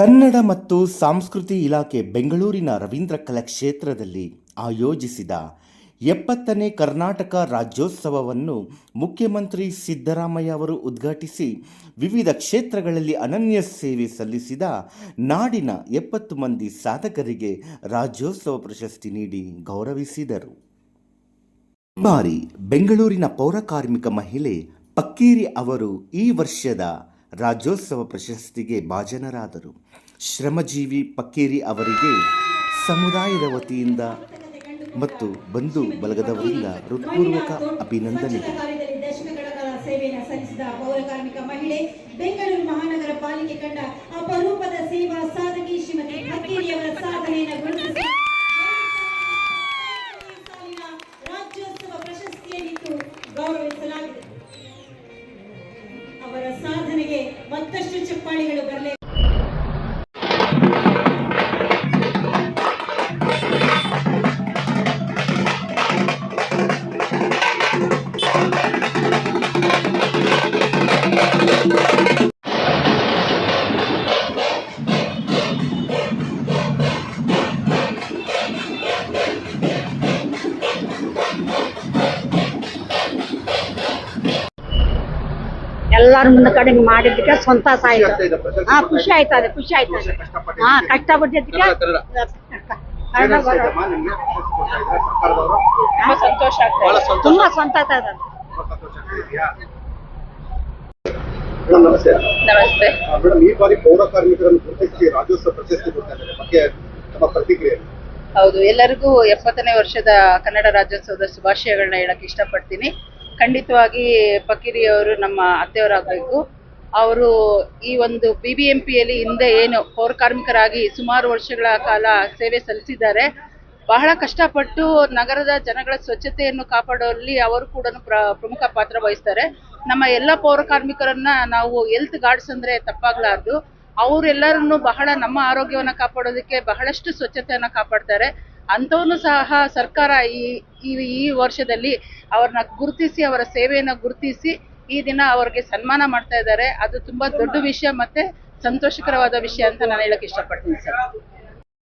ಕನ್ನಡ ಮತ್ತು ಸಂಸ್ಕೃತಿ ಇಲಾಖೆ ಬೆಂಗಳೂರಿನ ರವೀಂದ್ರ ಕಲಾಕ್ಷೇತ್ರದಲ್ಲಿ ಆಯೋಜಿಸಿದ 70ನೇ ಕರ್ನಾಟಕ ರಾಜ್ಯೋತ್ಸವವನ್ನು ಮುಖ್ಯಮಂತ್ರಿ ಸಿದ್ದರಾಮಯ್ಯ ಅವರು ಉದ್ಘಾಟಿಸಿ ವಿವಿಧ ಕ್ಷೇತ್ರಗಳಲ್ಲಿ ಅನನ್ಯ ಸೇವೆ ಸಲ್ಲಿಸಿದ ನಾಡಿನ 70 ಮಂದಿ ಸಾಧಕರಿಗೆ ರಾಜ್ಯೋತ್ಸವ ಪ್ರಶಸ್ತಿ ನೀಡಿ ಗೌರವಿಸಿದರು. ಈ ಬಾರಿ ಬೆಂಗಳೂರಿನ ಪೌರಕಾರ್ಮಿಕ ಮಹಿಳೆ ಪಕ್ಕೀರಿ ಅವರು ಈ ವರ್ಷದ ರಾಜ್ಯೋತ್ಸವ ಪ್ರಶಸ್ತಿಗೆ ಭಾಜನರಾದರು. ಶ್ರಮಜೀವಿ ಪಕ್ಕೀರಿ ಅವರಿಗೆ ಸಮುದಾಯದ ವತಿಯಿಂದ ಮತ್ತು ಬಂಧು ಬಳಗದವರಿಂದ ಹೃತ್ಪೂರ್ವಕ ಅಭಿನಂದನೆಗಳು. ಪೌರಕಾರ್ಮಿಕ ಮಹಿಳೆ ಬೆಂಗಳೂರು ಮಹಾನಗರ ಪಾಲಿಕೆ ಕಂಡ ಅಪರೂಪದ ಸೇವಾ ಸಾಧಕಿ ಶ್ರೀಮತಿ ಪಕ್ಕೀರಿ ಅವರ ಸಾಧನೆಯನ್ನು ಗುರುತಿಸಿ ರಾಜ್ಯೋತ್ಸವ ಪ್ರಶಸ್ತಿಯನ್ನಿತ್ತು ಗೌರವಿಸಲಾಗಿದೆ. ಅವರ ಸಾಧನೆಗೆ ಮತ್ತಷ್ಟು ಚಪ್ಪಾಳಿಗಳು ಬರಲಿ. ಎಲ್ಲಾರು ಮುಂದೆ ಕಡೆ ಮಾಡಿದ್ದಕ್ಕೆ ಸಂತೋಷ ಆಯ್ತು. ಖುಷಿ ಆಯ್ತದೆ, ಖುಷಿ ಆಯ್ತದೆ. ಕಷ್ಟಪಟ್ಟಿದ್ದಕ್ಕೆ ತುಂಬಾ ಸಂತೋಷ ಇದೆ. ನಮಸ್ತೆ. ಮೇಡಮ್, ಈ ಬಾರಿ ಪೌರ ಕಾರ್ಮಿಕರನ್ನು ಗುರುತಿಸಿ ರಾಜ್ಯೋತ್ಸವ ಪ್ರಶಸ್ತಿ ಕೊಡ್ತಾ ಇದ್ದಾರೆ, ಬಗ್ಗೆ ನಮ್ಮ ಪ್ರತಿಕ್ರಿಯೆ? ಹೌದು, ಎಲ್ಲರಿಗೂ 70ನೇ ವರ್ಷದ ಕನ್ನಡ ರಾಜ್ಯೋತ್ಸವದ ಶುಭಾಶಯಗಳನ್ನ ಹೇಳಕ್ ಇಷ್ಟಪಡ್ತೀನಿ. ಖಂಡಿತವಾಗಿ ಪಕ್ಕೀರಿ ಅವರು ನಮ್ಮ ಅತ್ತೆಯವರಾಗಬೇಕು. ಅವರು ಈ ಒಂದು BBMPಯಲ್ಲಿ ಹಿಂದೆ ಏನು ಪೌರ ಕಾರ್ಮಿಕರಾಗಿ ಸುಮಾರು ವರ್ಷಗಳ ಕಾಲ ಸೇವೆ ಸಲ್ಲಿಸಿದ್ದಾರೆ. ಬಹಳ ಕಷ್ಟಪಟ್ಟು ನಗರದ ಜನಗಳ ಸ್ವಚ್ಛತೆಯನ್ನು ಕಾಪಾಡುವಲ್ಲಿ ಅವರು ಕೂಡ ಪ್ರಮುಖ ಪಾತ್ರ ವಹಿಸ್ತಾರೆ. ನಮ್ಮ ಎಲ್ಲ ಪೌರ ಕಾರ್ಮಿಕರನ್ನ ನಾವು ಹೆಲ್ತ್ ಗಾರ್ಡ್ಸ್ ಅಂದ್ರೆ ತಪ್ಪಾಗ್ಲಾರ್ದು. ಅವರೆಲ್ಲರನ್ನು ಬಹಳ ನಮ್ಮ ಆರೋಗ್ಯವನ್ನು ಕಾಪಾಡೋದಕ್ಕೆ ಬಹಳಷ್ಟು ಸ್ವಚ್ಛತೆಯನ್ನು ಕಾಪಾಡ್ತಾರೆ. ಅಂಥವನ್ನು ಸಹ ಸರ್ಕಾರ ಈ ವರ್ಷದಲ್ಲಿ ಅವ್ರನ್ನ ಗುರುತಿಸಿ, ಅವರ ಸೇವೆಯನ್ನು ಗುರುತಿಸಿ ಈ ದಿನ ಅವ್ರಿಗೆ ಸನ್ಮಾನ ಮಾಡ್ತಾ ಇದ್ದಾರೆ. ಅದು ತುಂಬಾ ದೊಡ್ಡ ವಿಷಯ ಮತ್ತೆ ಸಂತೋಷಕರವಾದ ವಿಷಯ ಅಂತ ನಾನು ಹೇಳಕ್ ಇಷ್ಟಪಡ್ತೀನಿ ಸರ್.